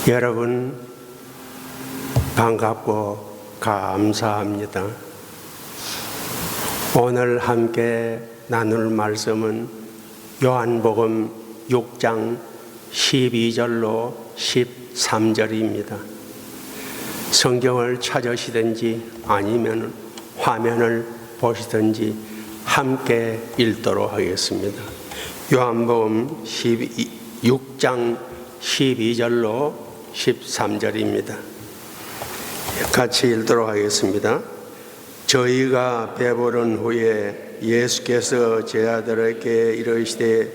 여러분 반갑고 감사합니다. 오늘 함께 나눌 말씀은 요한복음 6장 12절로 13절입니다. 성경을 찾으시든지 아니면 화면을 보시든지 함께 읽도록 하겠습니다. 요한복음 6장 12절로 13절입니다. 같이 읽도록 하겠습니다. 저희가 배부른 후에 예수께서 제자들에게 이르시되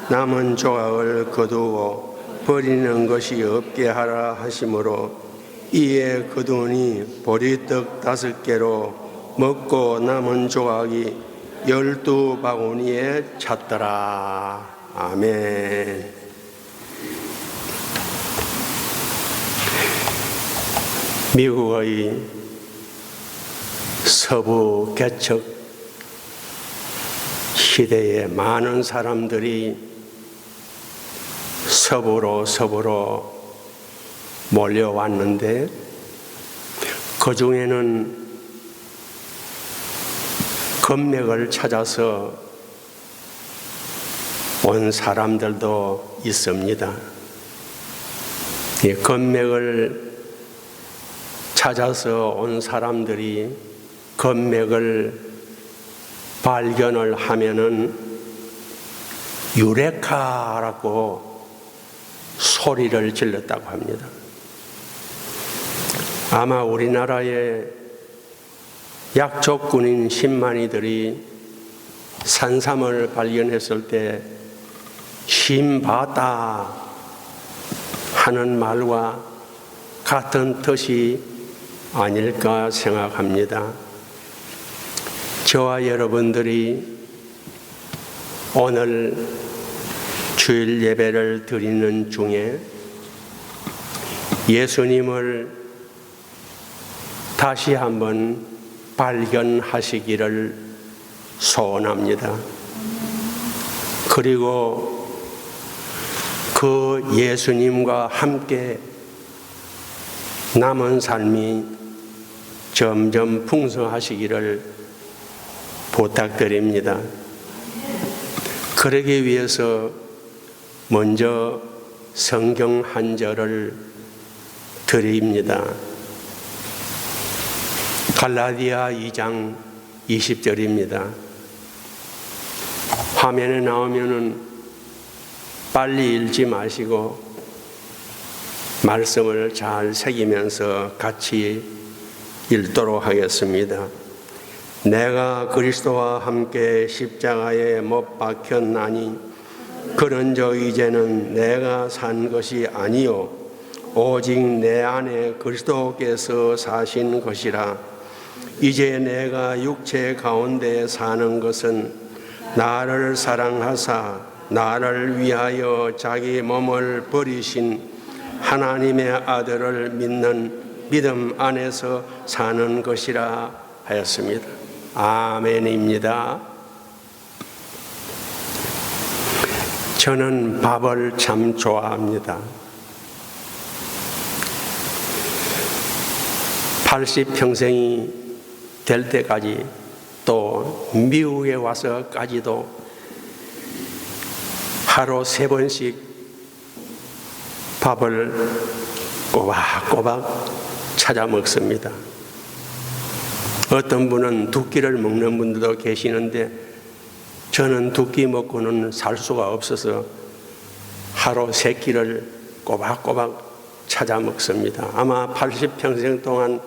남은 조각을 거두고 버리는 것이 없게 하라 하시므로 이에 거두니 보리떡 5개로 먹고 남은 조각이 12바구니에 찼더라. 아멘. 미국의 서부 개척 시대에 많은 사람들이 서부로 몰려왔는데 그 중에는 건맥을 찾아서 온 사람들도 있습니다. 이 건맥을 찾아서 온 사람들이 건맥을 발견을 하면은 유레카라고 소리를 질렀다고 합니다. 아마 우리나라의 약초꾼인 신만이들이 산삼을 발견했을 때 신바다 하는 말과 같은 뜻이 아닐까 생각합니다. 저와 여러분들이 오늘 주일 예배를 드리는 중에 예수님을 다시 한번 발견하시기를 소원합니다. 그리고 그 예수님과 함께 남은 삶이 점점 풍성하시기를 부탁드립니다. 그러기 위해서 먼저 성경 한 절을 드립니다. 갈라디아 2장 20절입니다. 화면에 나오면은 빨리 읽지 마시고 말씀을 잘 새기면서 같이 읽도록 하겠습니다. 내가 그리스도와 함께 십자가에 못 박혔나니 그런즉 이제는 내가 산 것이 아니요 오직 내 안에 그리스도께서 사신 것이라. 이제 내가 육체 가운데 사는 것은 나를 사랑하사 나를 위하여 자기 몸을 버리신 하나님의 아들을 믿는 믿음 안에서 사는 것이라 하였습니다. 아멘입니다. 저는 밥을 참 좋아합니다. 80평생이 될 때까지 또 미국에 와서까지도 하루 3번씩 밥을 꼬박꼬박 찾아 먹습니다. 어떤 분은 2끼를 먹는 분들도 계시는데 저는 2끼 먹고는 살 수가 없어서 하루 3끼를 꼬박꼬박 찾아 먹습니다. 아마 80평생 동안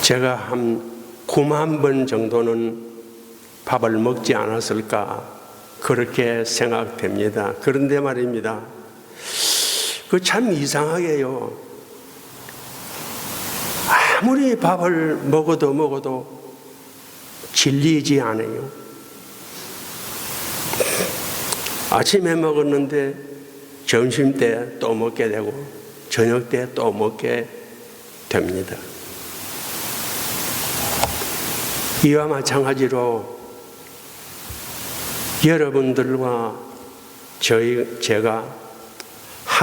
제가 한 9만 번 정도는 밥을 먹지 않았을까 그렇게 생각됩니다. 그런데 말입니다. 그 참 이상하게요. 아무리 밥을 먹어도 질리지 않아요. 아침에 먹었는데 점심 때 또 먹게 되고 저녁 때 또 먹게 됩니다. 이와 마찬가지로 여러분들과 제가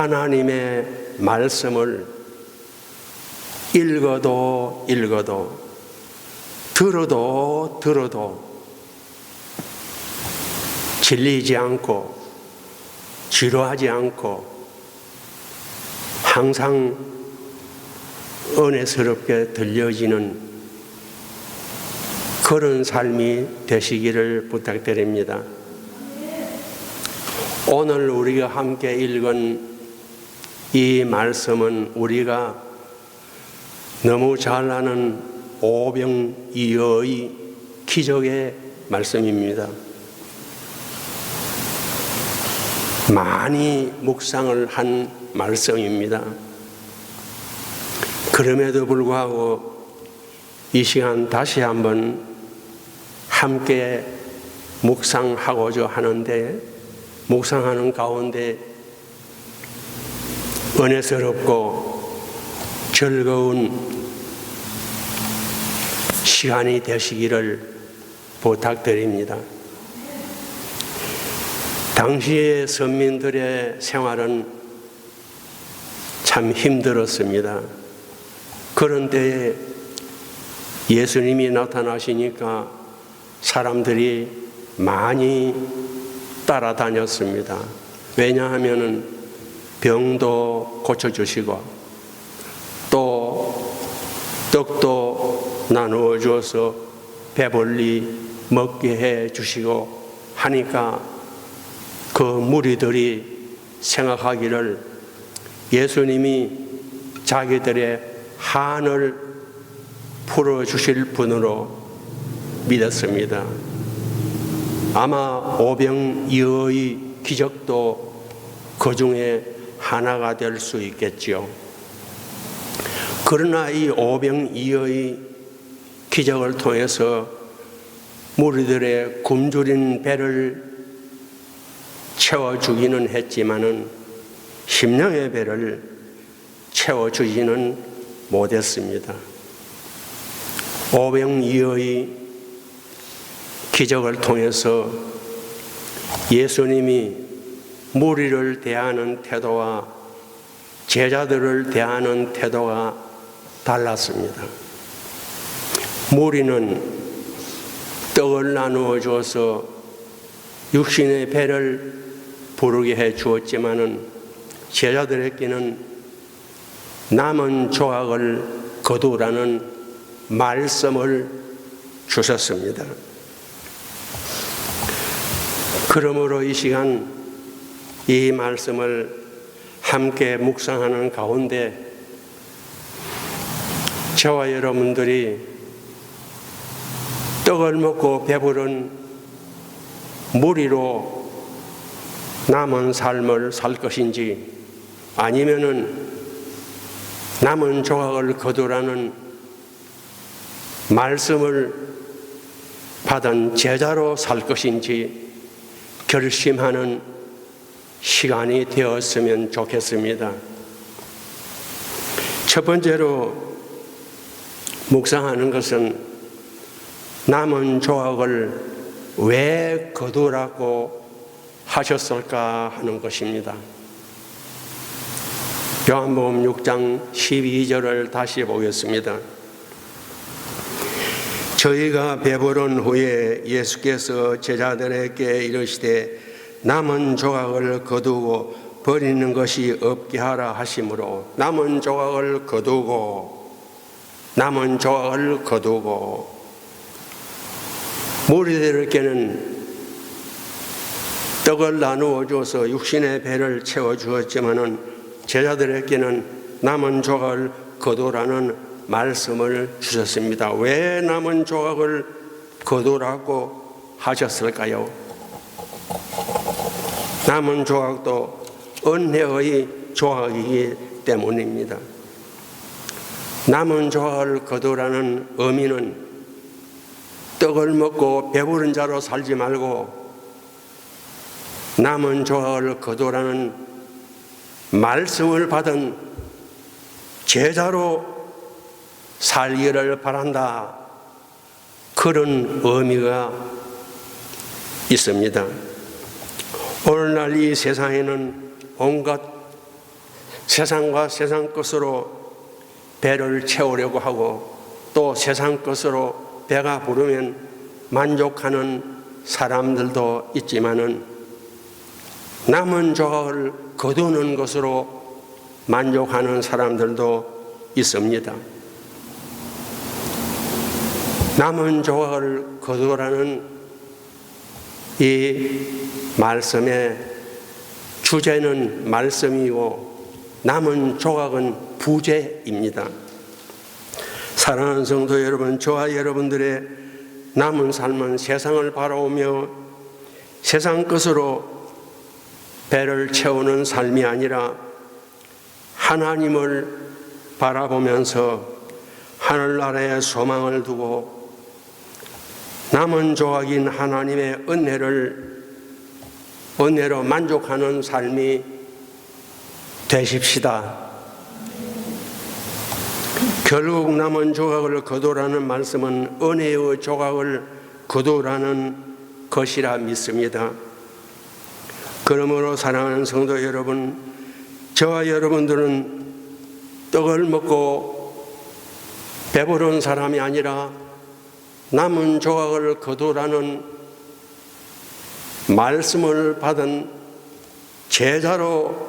하나님의 말씀을 읽어도 들어도 질리지 않고 지루하지 않고 항상 은혜스럽게 들려지는 그런 삶이 되시기를 부탁드립니다. 오늘 우리가 함께 읽은 이 말씀은 우리가 너무 잘 아는 오병이어의 기적의 말씀입니다. 많이 묵상을 한 말씀입니다. 그럼에도 불구하고 이 시간 다시 한번 함께 묵상하고자 하는데, 묵상하는 가운데 은혜스럽고 즐거운 시간이 되시기를 부탁드립니다. 당시의 선민들의 생활은 참 힘들었습니다. 그런데 예수님이 나타나시니까 사람들이 많이 따라다녔습니다. 왜냐하면 병도 고쳐주시고 또 떡도 나누어 주어서 배불리 먹게 해 주시고 하니까 그 무리들이 생각하기를 예수님이 자기들의 한을 풀어주실 분으로 믿었습니다. 아마 오병이어의 기적도 그 중에 하나가 될 수 있겠지요. 그러나 이 오병이어의 기적을 통해서 무리들의 굶주린 배를 채워주기는 했지만은 심령의 배를 채워주지는 못했습니다. 오병이어의 기적을 통해서 예수님이 무리를 대하는 태도와 제자들을 대하는 태도가 달랐습니다. 무리는 떡을 나누어 주어서 육신의 배를 부르게 해 주었지만은 제자들에게는 남은 조각을 거두라는 말씀을 주셨습니다. 그러므로 이 시간 이 말씀을 함께 묵상하는 가운데 저와 여러분들이 떡을 먹고 배부른 무리로 남은 삶을 살 것인지 아니면은 남은 조각을 거두라는 말씀을 받은 제자로 살 것인지 결심하는 시간이 되었으면 좋겠습니다. 첫 번째로 묵상하는 것은 남은 조각을 왜 거두라고 하셨을까 하는 것입니다. 요한복음 6장 12절을 다시 보겠습니다. 저희가 배부른 후에 예수께서 제자들에게 이르시되 남은 조각을 거두고 버리는 것이 없게 하라 하시므로 남은 조각을 거두고 무리들에게는 떡을 나누어 줘서 육신의 배를 채워 주었지만은 제자들에게는 남은 조각을 거두라는 말씀을 주셨습니다. 왜 남은 조각을 거두라고 하셨을까요? 남은 조각도 은혜의 조각이기 때문입니다. 남은 조각을 거두라는 의미는 떡을 먹고 배부른 자로 살지 말고 남은 조각을 거두라는 말씀을 받은 제자로 살기를 바란다. 그런 의미가 있습니다. 오늘날 이 세상에는 온갖 세상과 세상 것으로 배를 채우려고 하고 또 세상 것으로 배가 부르면 만족하는 사람들도 있지만은 남은 조각을 거두는 것으로 만족하는 사람들도 있습니다. 남은 조각을 거두라는 이 말씀의 주제는 말씀이고 남은 조각은 부제입니다. 사랑하는 성도 여러분, 저와 여러분들의 남은 삶은 세상을 바라보며 세상 것으로 배를 채우는 삶이 아니라 하나님을 바라보면서 하늘나라에 소망을 두고 남은 조각인 하나님의 은혜로 만족하는 삶이 되십시다. 결국 남은 조각을 거두라는 말씀은 은혜의 조각을 거두라는 것이라 믿습니다. 그러므로 사랑하는 성도 여러분, 저와 여러분들은 떡을 먹고 배부른 사람이 아니라 남은 조각을 거두라는 말씀을 받은 제자로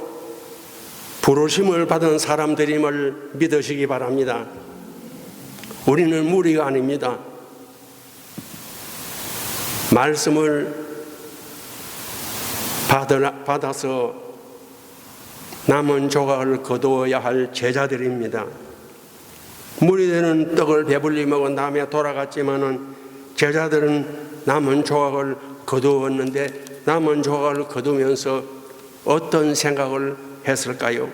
부르심을 받은 사람들임을 믿으시기 바랍니다. 우리는 무리가 아닙니다. 말씀을 받아서 남은 조각을 거두어야 할 제자들입니다. 무리들은 떡을 배불리 먹은 다음에 돌아갔지만은 제자들은 남은 조각을 거두었는데 남은 조각을 거두면서 어떤 생각을 했을까요?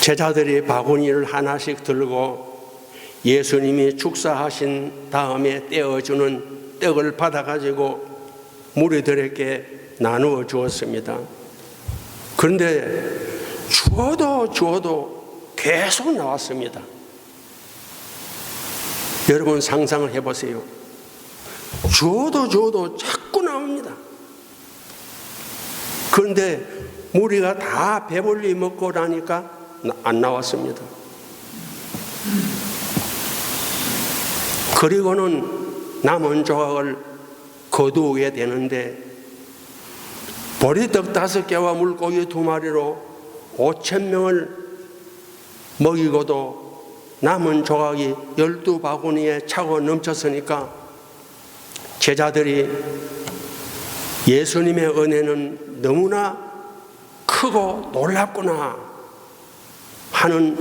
제자들이 바구니를 하나씩 들고 예수님이 축사하신 다음에 떼어주는 떡을 받아가지고 무리들에게 나누어 주었습니다. 그런데 주어도 계속 나왔습니다. 여러분 상상을 해보세요. 주어도 자꾸 나옵니다. 그런데 무리가 다 배불리 먹고 나니까 안 나왔습니다. 그리고는 남은 조각을 거두게 되는데 보리떡 5개와 물고기 2마리로 5,000명을 먹이고도 남은 조각이 12바구니에 차고 넘쳤으니까 제자들이 예수님의 은혜는 너무나 크고 놀랍구나 하는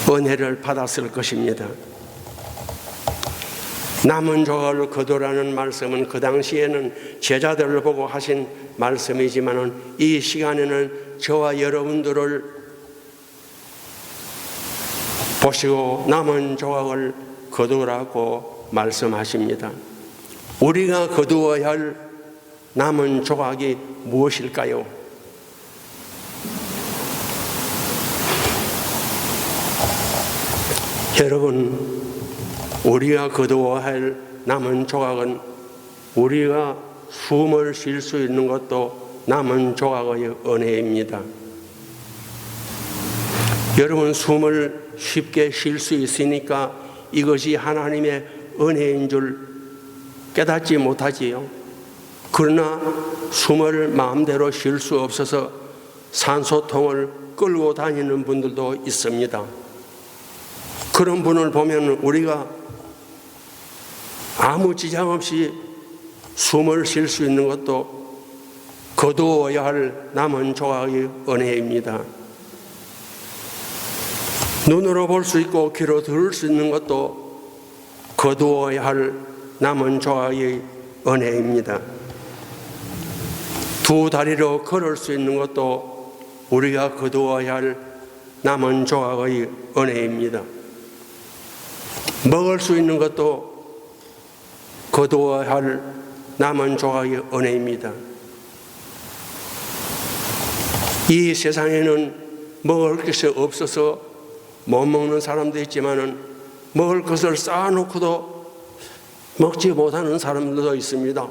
은혜를 받았을 것입니다. 남은 조각을 거두라는 말씀은 그 당시에는 제자들을 보고 하신 말씀이지만 이 시간에는 저와 여러분들을 보시고 남은 조각을 거두라고 말씀하십니다. 우리가 거두어야 할 남은 조각이 무엇일까요? 여러분, 우리가 거두어야 할 남은 조각은 우리가 숨을 쉴 수 있는 것도 남은 조각의 은혜입니다. 여러분, 숨을 쉽게 쉴 수 있으니까 이것이 하나님의 은혜인 줄 깨닫지 못하지요. 그러나 숨을 마음대로 쉴 수 없어서 산소통을 끌고 다니는 분들도 있습니다. 그런 분을 보면 우리가 아무 지장 없이 숨을 쉴 수 있는 것도 거두어야 할 남은 조각의 은혜입니다. 눈으로 볼 수 있고 귀로 들을 수 있는 것도 거두어야 할 남은 조각의 은혜입니다. 2 다리로 걸을 수 있는 것도 우리가 거두어야 할 남은 조각의 은혜입니다. 먹을 수 있는 것도 거두어야 할 남은 조각의 은혜입니다. 이 세상에는 먹을 것이 없어서 못 먹는 사람도 있지만 먹을 것을 쌓아놓고도 먹지 못하는 사람들도 있습니다.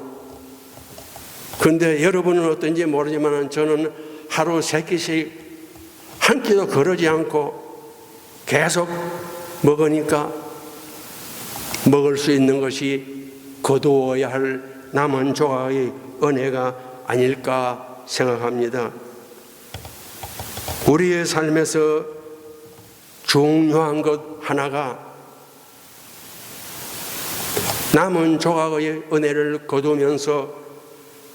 그런데 여러분은 어떤지 모르지만 저는 하루 3끼씩 한 끼도 거르지 않고 계속 먹으니까 먹을 수 있는 것이 거두어야 할 남은 조각의 은혜가 아닐까 생각합니다. 우리의 삶에서 중요한 것 하나가 남은 조각의 은혜를 거두면서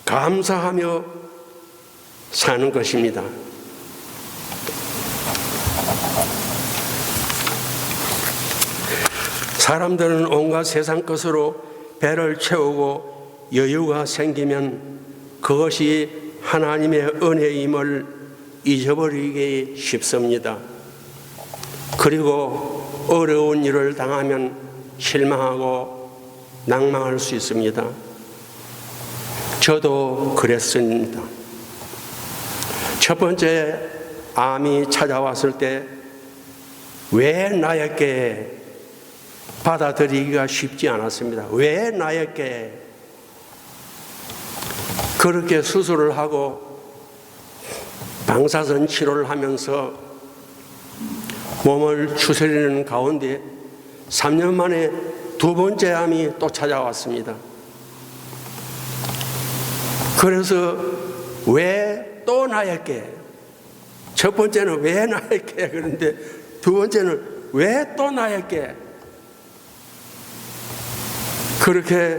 감사하며 사는 것입니다. 사람들은 온갖 세상 것으로 배를 채우고 여유가 생기면 그것이 하나님의 은혜임을 잊어버리기 쉽습니다. 그리고 어려운 일을 당하면 실망하고 낭망할 수 있습니다. 저도 그랬습니다. 첫 번째 암이 찾아왔을 때 왜 나에게 받아들이기가 쉽지 않았습니다. 왜 나에게 그렇게 수술을 하고 방사선 치료를 하면서 몸을 추스리는 가운데 3년 만에 두 번째 암이 또 찾아왔습니다. 그래서 왜 또 나에게, 첫 번째는 왜 나에게, 그런데 두 번째는 왜 또 나에게, 그렇게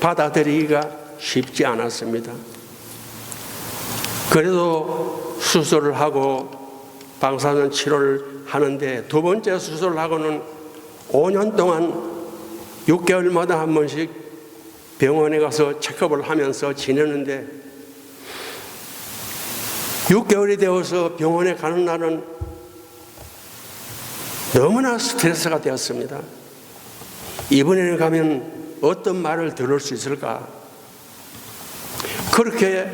받아들이기가 쉽지 않았습니다. 그래도 수술을 하고 방사선 치료를 하는데 두 번째 수술을 하고는 5년 동안 6개월마다 한 번씩 병원에 가서 체크업을 하면서 지내는데 6개월이 되어서 병원에 가는 날은 너무나 스트레스가 되었습니다. 이번에는 가면 어떤 말을 들을 수 있을까? 그렇게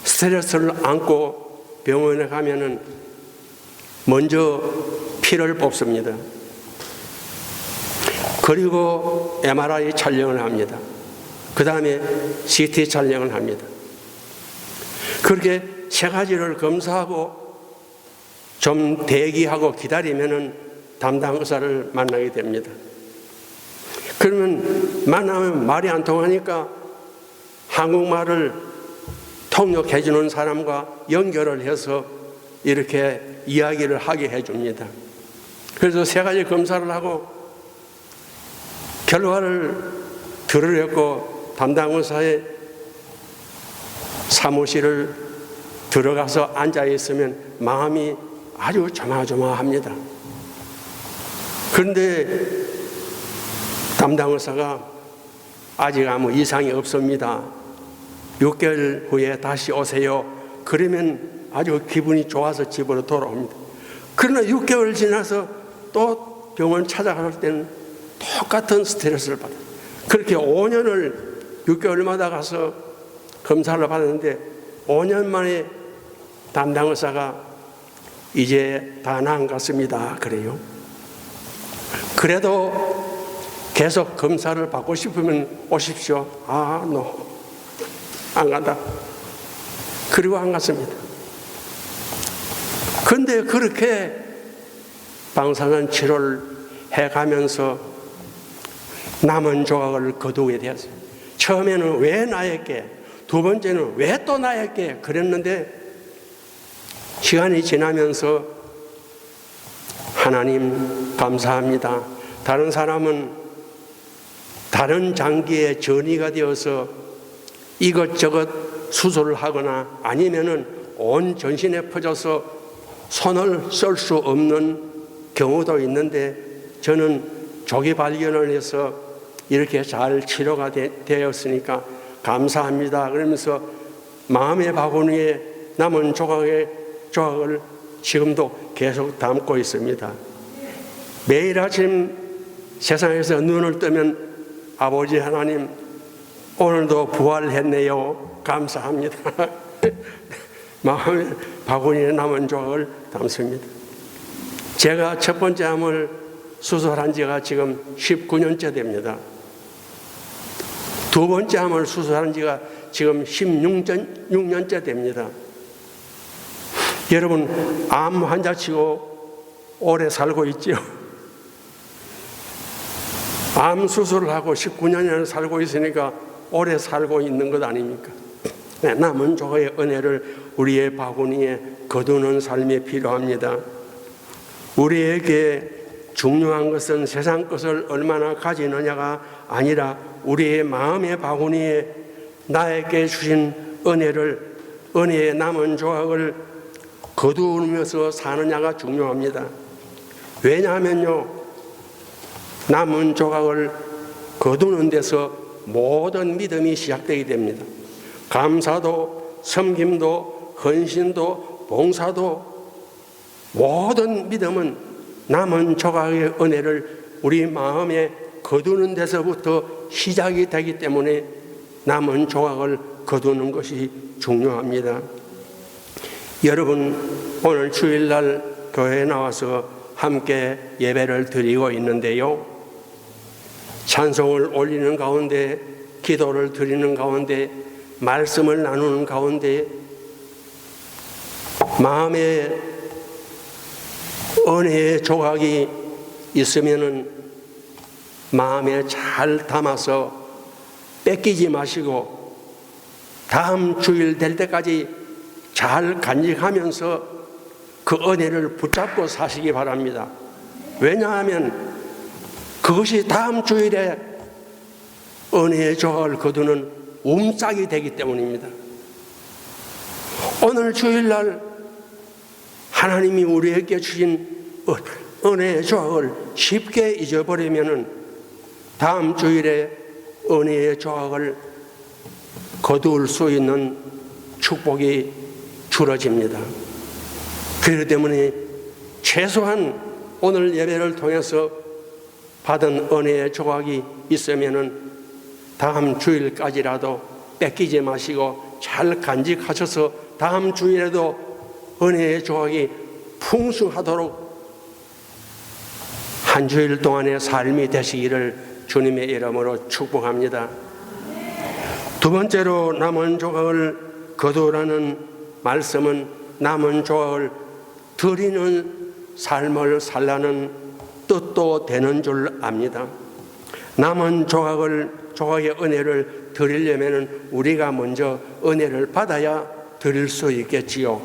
스트레스를 안고 병원에 가면은 먼저 피를 뽑습니다. 그리고 MRI 촬영을 합니다. 그 다음에 CT 촬영을 합니다. 그렇게 세 가지를 검사하고 좀 대기하고 기다리면은 담당 의사를 만나게 됩니다. 그러면 만나면 말이 안 통하니까 한국말을 통역해 주는 사람과 연결을 해서 이렇게 이야기를 하게 해줍니다. 그래서 세 가지 검사를 하고 결과를 들으려고 담당 의사의 사무실을 들어가서 앉아 있으면 마음이 아주 조마조마합니다. 그런데 담당 의사가 아직 아무 이상이 없습니다. 6개월 후에 다시 오세요. 그러면 아주 기분이 좋아서 집으로 돌아옵니다. 그러나 6개월 지나서 또 병원 찾아갈 때는 똑같은 스트레스를 받아요. 그렇게 5년을 6개월마다 가서 검사를 받았는데 5년 만에 담당 의사가 이제 다 나은 것 같습니다. 그래요. 그래도 계속 검사를 받고 싶으면 오십시오. 안 간다. 그리고 안 갔습니다. 그런데 그렇게 방사선 치료를 해가면서 남은 조각을 거두게 되었어요. 처음에는 왜 나에게, 두 번째는 왜 또 나에게 그랬는데 시간이 지나면서 하나님 감사합니다. 다른 사람은 다른 장기에 전이가 되어서 이것저것 수술을 하거나 아니면은 온 전신에 퍼져서 손을 쓸 수 없는 경우도 있는데 저는 조기 발견을 해서 이렇게 잘 치료가 되었으니까 감사합니다. 그러면서 마음의 바구니에 남은 조각을 지금도 계속 담고 있습니다. 매일 아침 세상에서 눈을 뜨면 아버지 하나님 오늘도 부활했네요. 감사합니다. 마음의 바구니에 남은 조각을 담습니다. 제가 첫 번째 암을 수술한 지가 지금 19년째 됩니다. 두 번째 암을 수술한 지가 지금 16년째 됩니다. 여러분, 암 환자치고 오래 살고 있죠. 암 수술을 하고 19년이나 살고 있으니까 오래 살고 있는 것 아닙니까? 남은 조각의 은혜를 우리의 바구니에 거두는 삶이 필요합니다. 우리에게 중요한 것은 세상 것을 얼마나 가지느냐가 아니라 우리의 마음의 바구니에 나에게 주신 은혜의 남은 조각을 거두면서 사느냐가 중요합니다. 왜냐하면요, 남은 조각을 거두는 데서 모든 믿음이 시작되게 됩니다. 감사도, 섬김도, 헌신도, 봉사도, 모든 믿음은 남은 조각의 은혜를 우리 마음에 거두는 데서부터 시작이 되기 때문에 남은 조각을 거두는 것이 중요합니다. 여러분, 오늘 주일날 교회에 나와서 함께 예배를 드리고 있는데요, 찬송을 올리는 가운데, 기도를 드리는 가운데, 말씀을 나누는 가운데 마음에 은혜의 조각이 있으면은 마음에 잘 담아서 뺏기지 마시고 다음 주일 될 때까지 잘 간직하면서 그 은혜를 붙잡고 사시기 바랍니다. 왜냐하면 그것이 다음 주일에 은혜의 조각을 거두는 움짝이 되기 때문입니다. 오늘 주일날 하나님이 우리에게 주신 은혜의 조각을 쉽게 잊어버리면 다음 주일에 은혜의 조각을 거둘 수 있는 축복이 줄어집니다. 그렇기 때문에 최소한 오늘 예배를 통해서 받은 은혜의 조각이 있으면 다음 주일까지라도 뺏기지 마시고 잘 간직하셔서 다음 주일에도 은혜의 조각이 풍성하도록 한 주일 동안의 삶이 되시기를 주님의 이름으로 축복합니다. 두 번째로 남은 조각을 거두라는 말씀은 남은 조각을 드리는 삶을 살라는 뜻도 되는 줄 압니다. 남은 조각의 은혜를 드리려면 우리가 먼저 은혜를 받아야 드릴 수 있겠지요.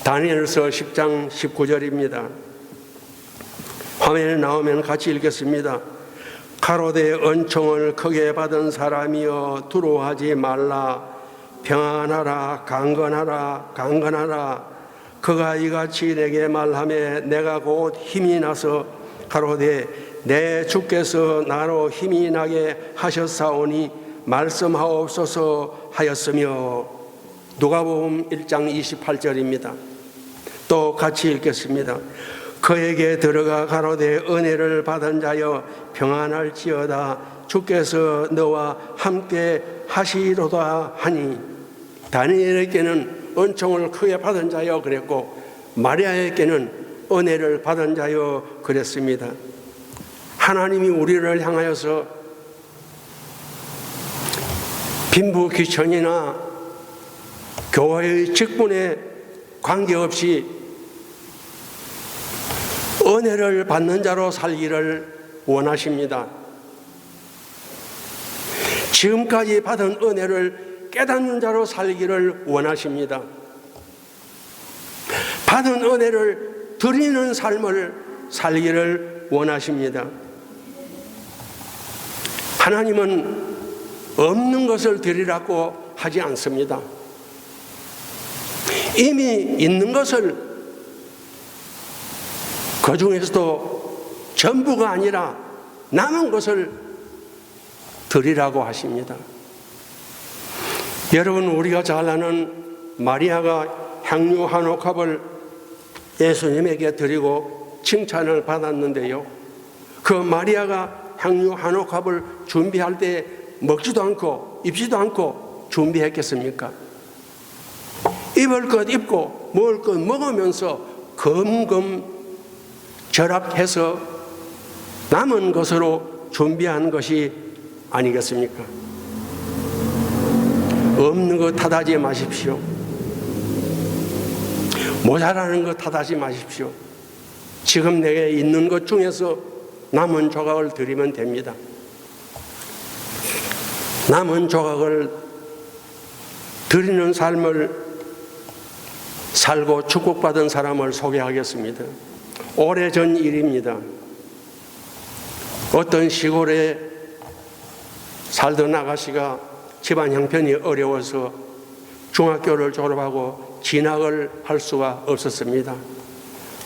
다니엘서 10장 19절입니다. 화면에 나오면 같이 읽겠습니다. 가로되 은총을 크게 받은 사람이여 두려워하지 말라. 평안하라. 강건하라. 강건하라. 그가 이같이 내게 말하매 내가 곧 힘이 나서 가로되 내 주께서 나로 힘이 나게 하셨사오니 말씀하옵소서 하였으며. 누가복음 1장 28절입니다. 또 같이 읽겠습니다. 그에게 들어가 가로되 은혜를 받은 자여 평안할지어다. 주께서 너와 함께 하시로다 하니. 다니엘에게는 은총을 크게 받은 자여 그랬고 마리아에게는 은혜를 받은 자여 그랬습니다. 하나님이 우리를 향하여서 빈부 귀천이나 교회의 직분에 관계없이 은혜를 받는 자로 살기를 원하십니다. 지금까지 받은 은혜를 깨닫는 자로 살기를 원하십니다. 받은 은혜를 드리는 삶을 살기를 원하십니다. 하나님은 없는 것을 드리라고 하지 않습니다. 이미 있는 것을 그 중에서도 전부가 아니라 남은 것을 드리라고 하십니다. 여러분, 우리가 잘 아는 마리아가 향유 한 옥합을 예수님에게 드리고 칭찬을 받았는데요, 그 마리아가 향유 한 옥합을 준비할 때 먹지도 않고 입지도 않고 준비했겠습니까? 입을 것 입고 먹을 것 먹으면서 검검 절약해서 남은 것으로 준비한 것이 아니겠습니까? 없는 거 탓하지 마십시오. 모자라는 거 탓하지 마십시오. 지금 내게 있는 것 중에서 남은 조각을 드리면 됩니다. 남은 조각을 드리는 삶을 살고 축복받은 사람을 소개하겠습니다. 오래전 일입니다. 어떤 시골에 살던 아가씨가 집안 형편이 어려워서 중학교를 졸업하고 진학을 할 수가 없었습니다.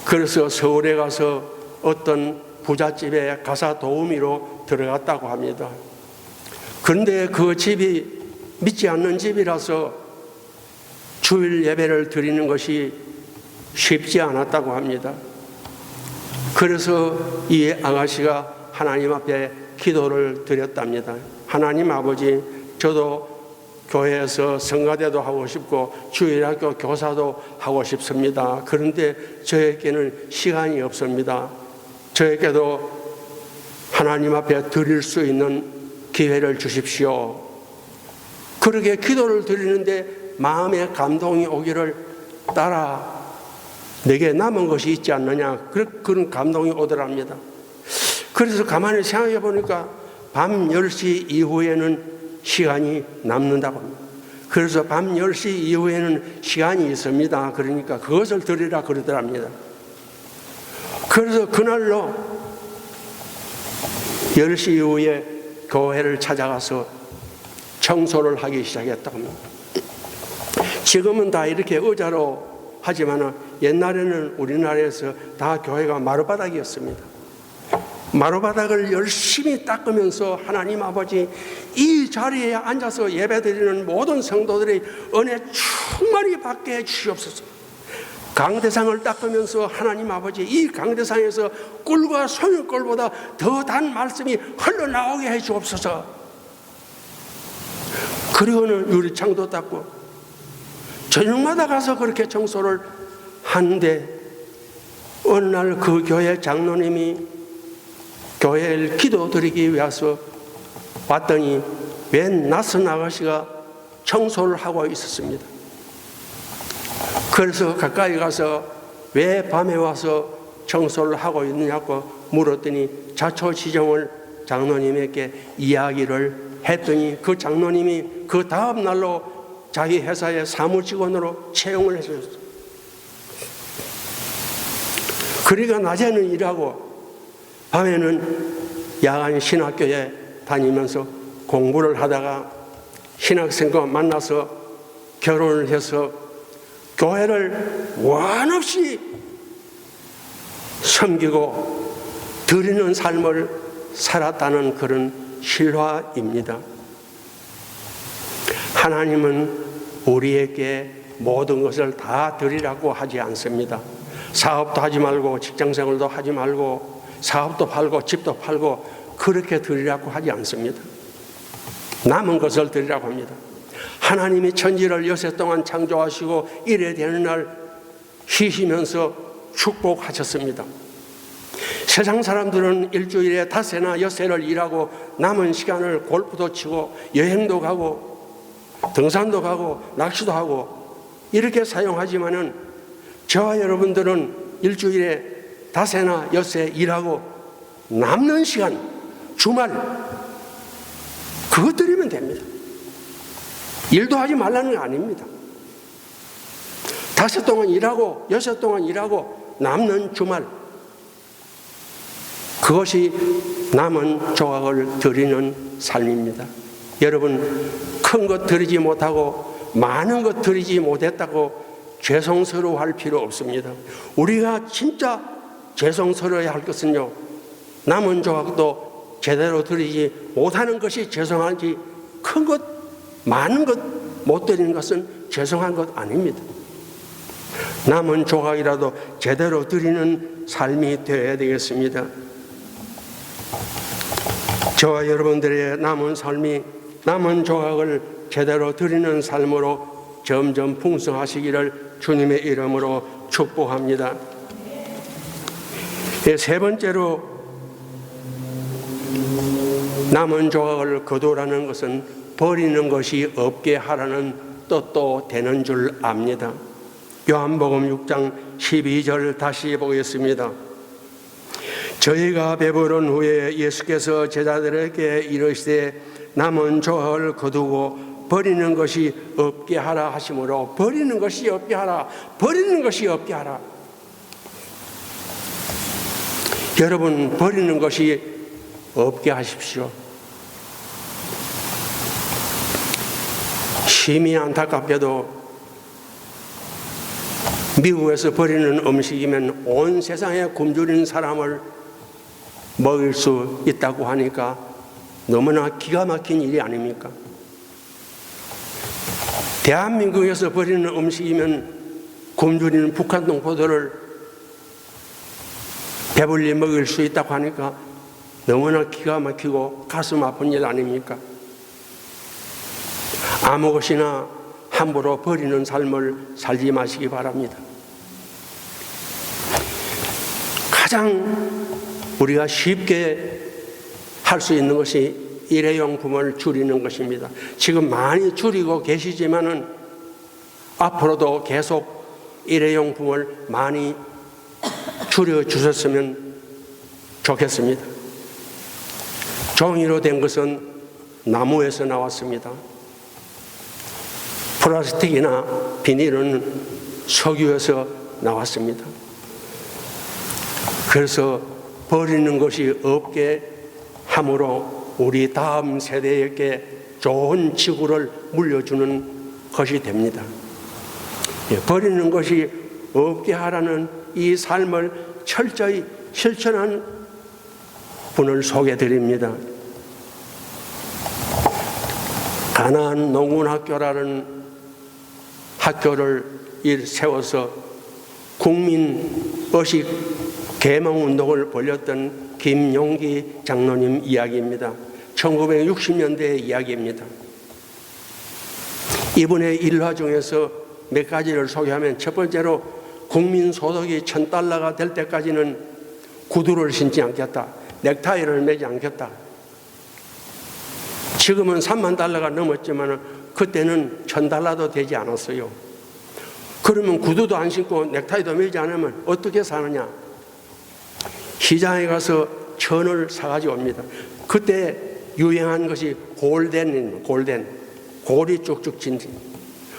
그래서 서울에 가서 어떤 부잣집에 가사 도우미로 들어갔다고 합니다. 그런데 그 집이 믿지 않는 집이라서 주일 예배를 드리는 것이 쉽지 않았다고 합니다. 그래서 이 아가씨가 하나님 앞에 기도를 드렸답니다. 하나님 아버지, 저도 교회에서 성가대도 하고 싶고 주일학교 교사도 하고 싶습니다. 그런데 저에게는 시간이 없습니다. 저에게도 하나님 앞에 드릴 수 있는 기회를 주십시오. 그렇게 기도를 드리는데 마음에 감동이 오기를 따라 내게 남은 것이 있지 않느냐, 그런 감동이 오더랍니다. 그래서 가만히 생각해 보니까 밤 10시 이후에는 시간이 남는다고 합니다. 그래서 밤 10시 이후에는 시간이 있습니다. 그러니까 그것을 드리라 그러더랍니다. 그래서 그날로 10시 이후에 교회를 찾아가서 청소를 하기 시작했다고 합니다. 지금은 다 이렇게 의자로 하지만 옛날에는 우리나라에서 다 교회가 마루바닥이었습니다. 마루바닥을 열심히 닦으면서 하나님 아버지, 이 자리에 앉아서 예배드리는 모든 성도들의 은혜 충만히 받게 해주시옵소서. 강대상을 닦으면서 하나님 아버지, 이 강대상에서 꿀과 소유꿀보다 더 단 말씀이 흘러나오게 해주옵소서. 그리고는 유리창도 닦고 저녁마다 가서 그렇게 청소를 하는데 어느 날 그 교회 장로님이 교회를 기도드리기 위해서 왔더니 웬 낯선 아가씨가 청소를 하고 있었습니다. 그래서 가까이 가서 왜 밤에 와서 청소를 하고 있느냐고 물었더니 자초지종을 장로님에게 이야기를 했더니 그 장로님이 그 다음 날로 자기 회사의 사무직원으로 채용을 해주셨어요. 그러니까 낮에는 일하고 밤에는 야간 신학교에 다니면서 공부를 하다가 신학생과 만나서 결혼을 해서 교회를 원없이 섬기고 드리는 삶을 살았다는 그런 실화입니다. 하나님은 우리에게 모든 것을 다 드리라고 하지 않습니다. 사업도 하지 말고 직장생활도 하지 말고 사업도 팔고 집도 팔고 그렇게 드리라고 하지 않습니다. 남은 것을 드리라고 합니다. 하나님이 천지를 여섯 동안 창조하시고 일에 되는 날 쉬시면서 축복하셨습니다. 세상 사람들은 일주일에 닷새나 엿새를 일하고 남은 시간을 골프도 치고 여행도 가고 등산도 가고 낚시도 하고 이렇게 사용하지만은 저와 여러분들은 일주일에 닷새나 엿새 일하고 남는 시간 주말 그거 드리면 됩니다. 일도 하지 말라는 게 아닙니다. 닷새 동안 일하고 엿새 동안 일하고 남는 주말 그것이 남은 조각을 드리는 삶입니다. 여러분 큰 것 드리지 못하고 많은 것 드리지 못했다고 죄송스러워할 필요 없습니다. 우리가 진짜 죄송스러워야 할 것은요, 남은 조각도 제대로 드리지 못하는 것이 죄송하지 큰 것, 많은 것 못 드리는 것은 죄송한 것 아닙니다. 남은 조각이라도 제대로 드리는 삶이 되어야 되겠습니다. 저와 여러분들의 남은 삶이 남은 조각을 제대로 드리는 삶으로 점점 풍성하시기를 주님의 이름으로 축복합니다. 세 번째로 남은 조각을 거두라는 것은 버리는 것이 없게 하라는 뜻도 되는 줄 압니다. 요한복음 6장 12절 다시 보겠습니다. 저희가 배부른 후에 예수께서 제자들에게 이르시되 남은 조화를 거두고 버리는 것이 없게 하라 하시므로, 버리는 것이 없게 하라, 버리는 것이 없게 하라. 여러분, 버리는 것이 없게 하십시오. 심히 안타깝게도 미국에서 버리는 음식이면 온 세상에 굶주리는 사람을 먹일 수 있다고 하니까 너무나 기가 막힌 일이 아닙니까? 대한민국에서 버리는 음식이면 굶주리는 북한 동포들을 배불리 먹일 수 있다고 하니까 너무나 기가 막히고 가슴 아픈 일 아닙니까? 아무 것이나 함부로 버리는 삶을 살지 마시기 바랍니다. 가장 우리가 쉽게 할 수 있는 것이 일회용품을 줄이는 것입니다. 지금 많이 줄이고 계시지만은 앞으로도 계속 일회용품을 많이 줄여주셨으면 좋겠습니다. 종이로 된 것은 나무에서 나왔습니다. 플라스틱이나 비닐은 석유에서 나왔습니다. 그래서 버리는 것이 없게 함으로 우리 다음 세대에게 좋은 지구를 물려주는 것이 됩니다. 버리는 것이 없게 하라는 이 삶을 철저히 실천한 분을 소개해 드립니다. 가나안 농군학교라는 학교를 세워서 국민의식 계몽운동을 벌였던 김용기 장로님 이야기입니다. 1960년대의 이야기입니다. 이분의 일화 중에서 몇 가지를 소개하면, 첫 번째로 국민소득이 $1,000가 될 때까지는 구두를 신지 않겠다, 넥타이를 매지 않겠다. 지금은 $30,000가 넘었지만 그때는 $1,000도 되지 않았어요. 그러면 구두도 안 신고 넥타이도 매지 않으면 어떻게 사느냐? 시장에 가서 천을 사가지고 옵니다. 그때 유행한 것이 골이 쭉쭉 진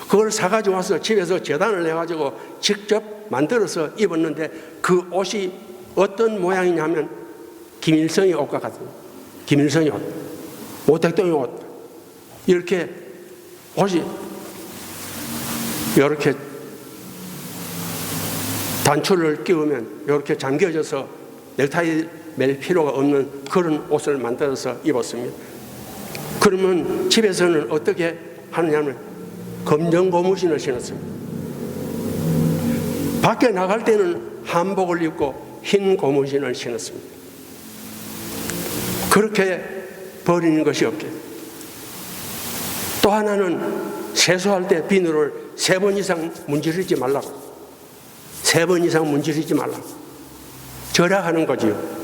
그걸 사가지고 와서 집에서 재단을 해가지고 직접 만들어서 입었는데 그 옷이 어떤 모양이냐면 김일성의 옷과 같은, 김일성의 옷, 모택동의 옷, 이렇게 옷이 이렇게 단추를 끼우면 이렇게 잠겨져서 넥타이 맬 필요가 없는 그런 옷을 만들어서 입었습니다. 그러면 집에서는 어떻게 하느냐면 검정 고무신을 신었습니다. 밖에 나갈 때는 한복을 입고 흰 고무신을 신었습니다. 그렇게 버리는 것이 없게. 또 하나는 세수할 때 비누를 3번 이상 문지르지 말라고. 3번 이상 문지르지 말라고. 절약하는 거지요.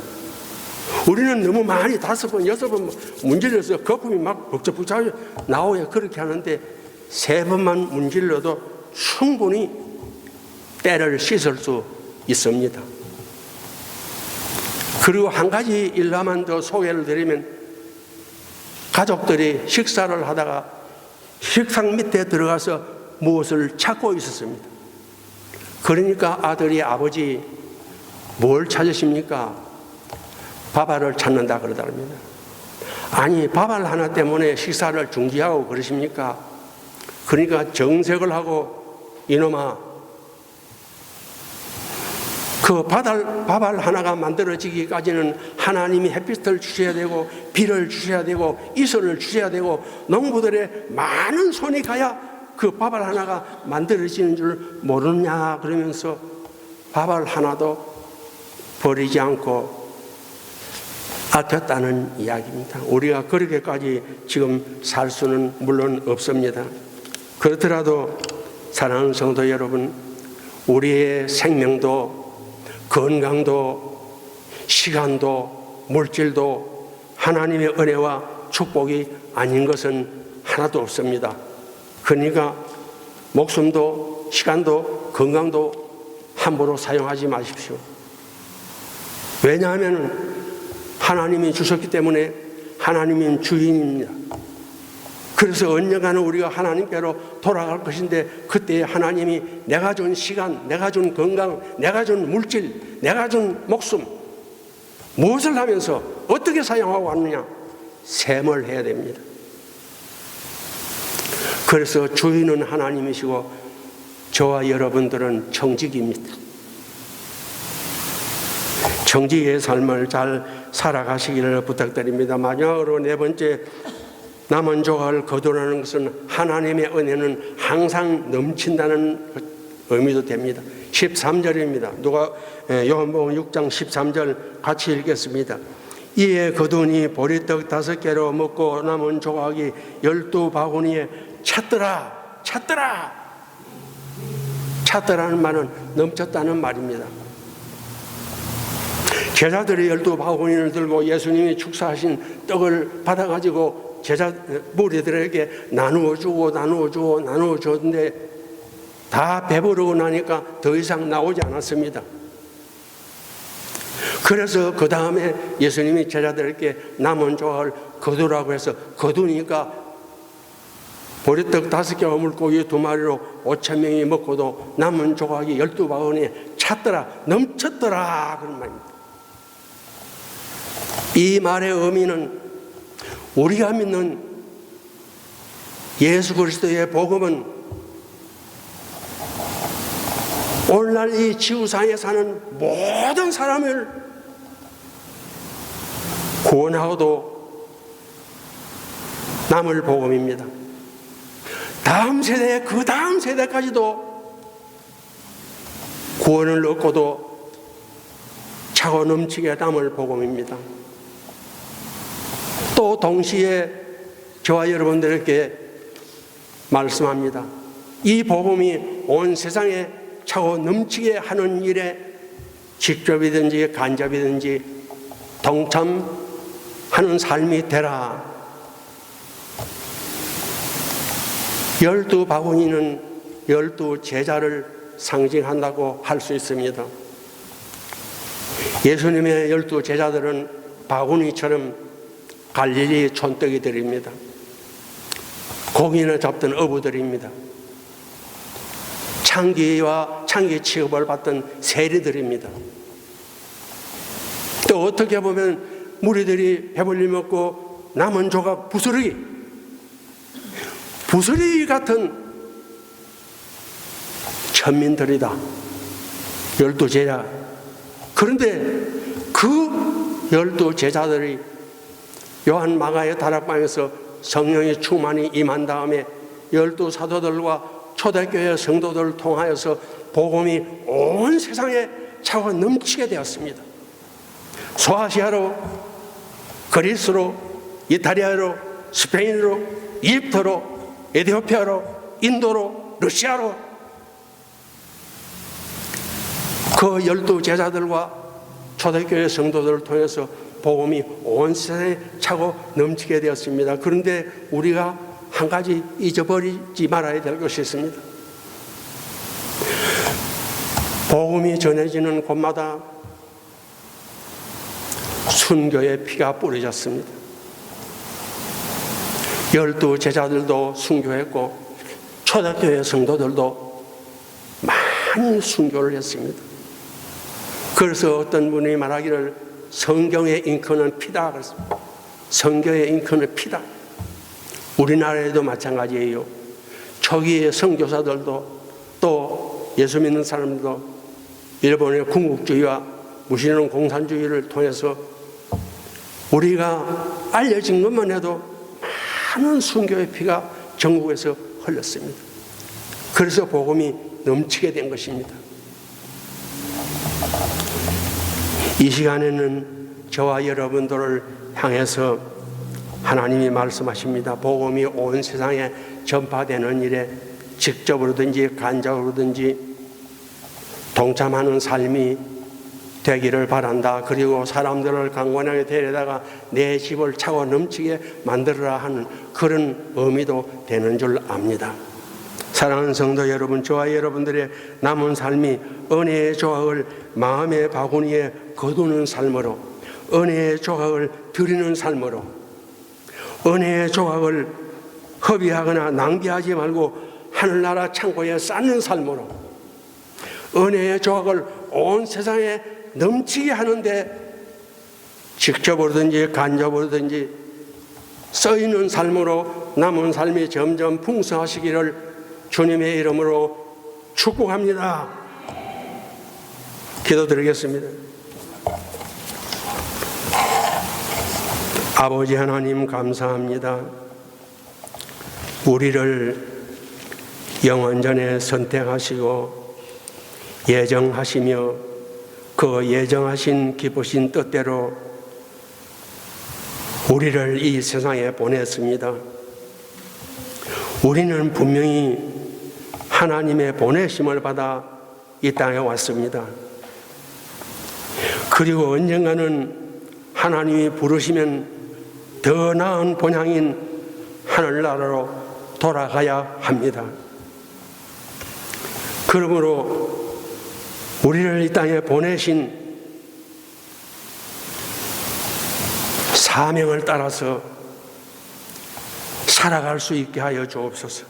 우리는 너무 많이 5번, 6번 문질러서 거품이 막 벅적벅적 나오야 그렇게 하는데 3번만 문질러도 충분히 때를 씻을 수 있습니다. 그리고 한 가지 일화만 더 소개를 드리면, 가족들이 식사를 하다가 식상 밑에 들어가서 무엇을 찾고 있었습니다. 그러니까 아들이 아버지 뭘 찾으십니까? 밥알을 찾는다 그러더랍니다. 아니, 밥알 하나 때문에 식사를 중지하고 그러십니까? 그러니까 정색을 하고, 이놈아, 그 밥알 하나가 만들어지기까지는 하나님이 햇빛을 주셔야 되고 비를 주셔야 되고 이슬을 주셔야 되고 농부들의 많은 손이 가야 그 밥알 하나가 만들어지는 줄 모르냐 그러면서 밥알 하나도 버리지 않고 아꼈다는 이야기입니다. 우리가 그렇게까지 지금 살 수는 물론 없습니다. 그렇더라도 사랑하는 성도 여러분, 우리의 생명도 건강도 시간도 물질도 하나님의 은혜와 축복이 아닌 것은 하나도 없습니다. 그러니까 목숨도 시간도 건강도 함부로 사용하지 마십시오. 왜냐하면 하나님이 주셨기 때문에 하나님이 주인입니다. 그래서 언젠가는 우리가 하나님께로 돌아갈 것인데 그때 하나님이 내가 준 시간, 내가 준 건강, 내가 준 물질, 내가 준 목숨 무엇을 하면서 어떻게 사용하고 왔느냐 셈을 해야 됩니다. 그래서 주인은 하나님이시고 저와 여러분들은 청직입니다. 청직의 삶을 잘 살아가시기를 부탁드립니다. 마지막으로 네 번째, 남은 조각을 거두라는 것은 하나님의 은혜는 항상 넘친다는 의미도 됩니다. 13절입니다. 요한복음 6장 13절 같이 읽겠습니다. 이에 거두니 보리떡 5개로 먹고 남은 조각이 12바구니에 찼더라. 찼더라는 말은 넘쳤다는 말입니다. 제자들이 12바구니를 들고 예수님이 축사하신 떡을 받아가지고 무리들에게 나누어 줬는데 다 배부르고 나니까 더 이상 나오지 않았습니다. 그래서 그 다음에 예수님이 제자들에게 남은 조각을 거두라고 해서 거두니까 보리떡 5개와 물고기 2마리로 5,000명이 먹고도 남은 조각이 12바구니에 찼더라, 넘쳤더라 그런 말입니다. 이 말의 의미는 우리가 믿는 예수 그리스도의 복음은 오늘날 이 지구상에 사는 모든 사람을 구원하고도 남을 복음입니다. 다음 세대, 그 다음 세대까지도 구원을 얻고도 차고 넘치게 남을 복음입니다. 또 동시에 저와 여러분들에게 말씀합니다. 이 복음이 온 세상에 차고 넘치게 하는 일에 직접이든지 간접이든지 동참하는 삶이 되라. 12바구니는 12제자를 상징한다고 할 수 있습니다. 예수님의 12제자들은 바구니처럼 갈릴리 촌떡이들입니다. 고기를 잡던 어부들입니다. 창기 취급을 받던 세리들입니다. 또 어떻게 보면 무리들이 배불리 먹고 남은 조각 부스러기 같은 천민들이다. 12제자. 그런데 그 12제자들이 요한 마가의 다락방에서 성령의 충만이 임한 다음에 12사도들과 초대교회 성도들을 통하여서 복음이 온 세상에 차고 넘치게 되었습니다. 소아시아로, 그리스로, 이탈리아로, 스페인으로, 이집트로, 에티오피아로, 인도로, 러시아로 그 12제자들과 초대교회 성도들을 통해서 복음이 온 세상에 차고 넘치게 되었습니다. 그런데 우리가 한 가지 잊어버리지 말아야 될 것이 있습니다. 복음이 전해지는 곳마다 순교의 피가 뿌려졌습니다. 12제자들도 순교했고 초대교회 성도들도 많이 순교를 했습니다. 그래서 어떤 분이 말하기를 성경의 잉크는 피다 그랬습니다. 성경의 잉크는 피다. 우리나라에도 마찬가지예요. 초기의 선교사들도 또 예수 믿는 사람들도 일본의 군국주의와 무신론 공산주의를 통해서 우리가 알려진 것만 해도 많은 순교의 피가 전국에서 흘렀습니다. 그래서 복음이 넘치게 된 것입니다. 이 시간에는 저와 여러분들을 향해서 하나님이 말씀하십니다. 복음이 온 세상에 전파되는 일에 직접으로든지 간접으로든지 동참하는 삶이 되기를 바란다. 그리고 사람들을 강권하게 데려다가 내 집을 차고 넘치게 만들어라 하는 그런 의미도 되는 줄 압니다. 사랑하는 성도 여러분, 저와 여러분들의 남은 삶이 은혜의 조각을 마음의 바구니에 거두는 삶으로, 은혜의 조각을 드리는 삶으로, 은혜의 조각을 허비하거나 낭비하지 말고 하늘나라 창고에 쌓는 삶으로, 은혜의 조각을 온 세상에 넘치게 하는데 직접으로든지 간접으로든지 써있는 삶으로 남은 삶이 점점 풍성하시기를 주님의 이름으로 축복합니다. 기도드리겠습니다. 아버지 하나님 감사합니다. 우리를 영원전에 선택하시고 예정하시며 그 예정하신 기쁘신 뜻대로 우리를 이 세상에 보냈습니다. 우리는 분명히 하나님의 보내심을 받아 이 땅에 왔습니다. 그리고 언젠가는 하나님이 부르시면 더 나은 본향인 하늘나라로 돌아가야 합니다. 그러므로 우리를 이 땅에 보내신 사명을 따라서 살아갈 수 있게 하여 주옵소서.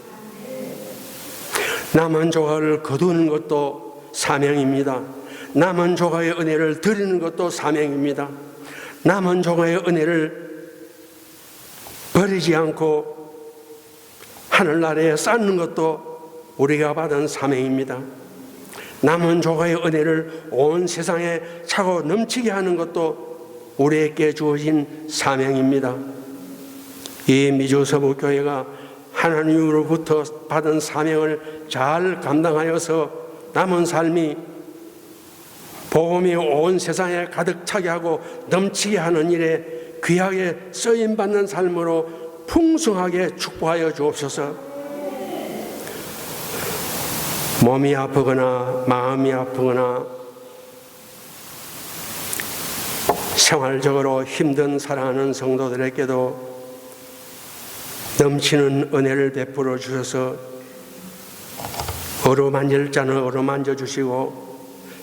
남은 조각을 거두는 것도 사명입니다. 남은 조각의 은혜를 드리는 것도 사명입니다. 남은 조각의 은혜를 버리지 않고 하늘나라에 쌓는 것도 우리가 받은 사명입니다. 남은 조각의 은혜를 온 세상에 차고 넘치게 하는 것도 우리에게 주어진 사명입니다. 이 미주서부교회가 하나님으로부터 받은 사명을 잘 감당하여서 남은 삶이 복음이 온 세상에 가득 차게 하고 넘치게 하는 일에 귀하게 쓰임받는 삶으로 풍성하게 축복하여 주옵소서. 몸이 아프거나 마음이 아프거나 생활적으로 힘든 사랑하는 성도들에게도 넘치는 은혜를 베풀어 주셔서 어루만질 자는 어루만져 주시고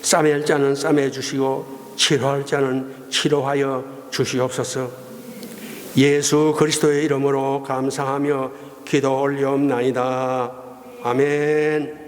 싸맬 자는 싸매 주시고 치료할 자는 치료하여 주시옵소서. 예수 그리스도의 이름으로 감사하며 기도 올리옵나이다. 아멘.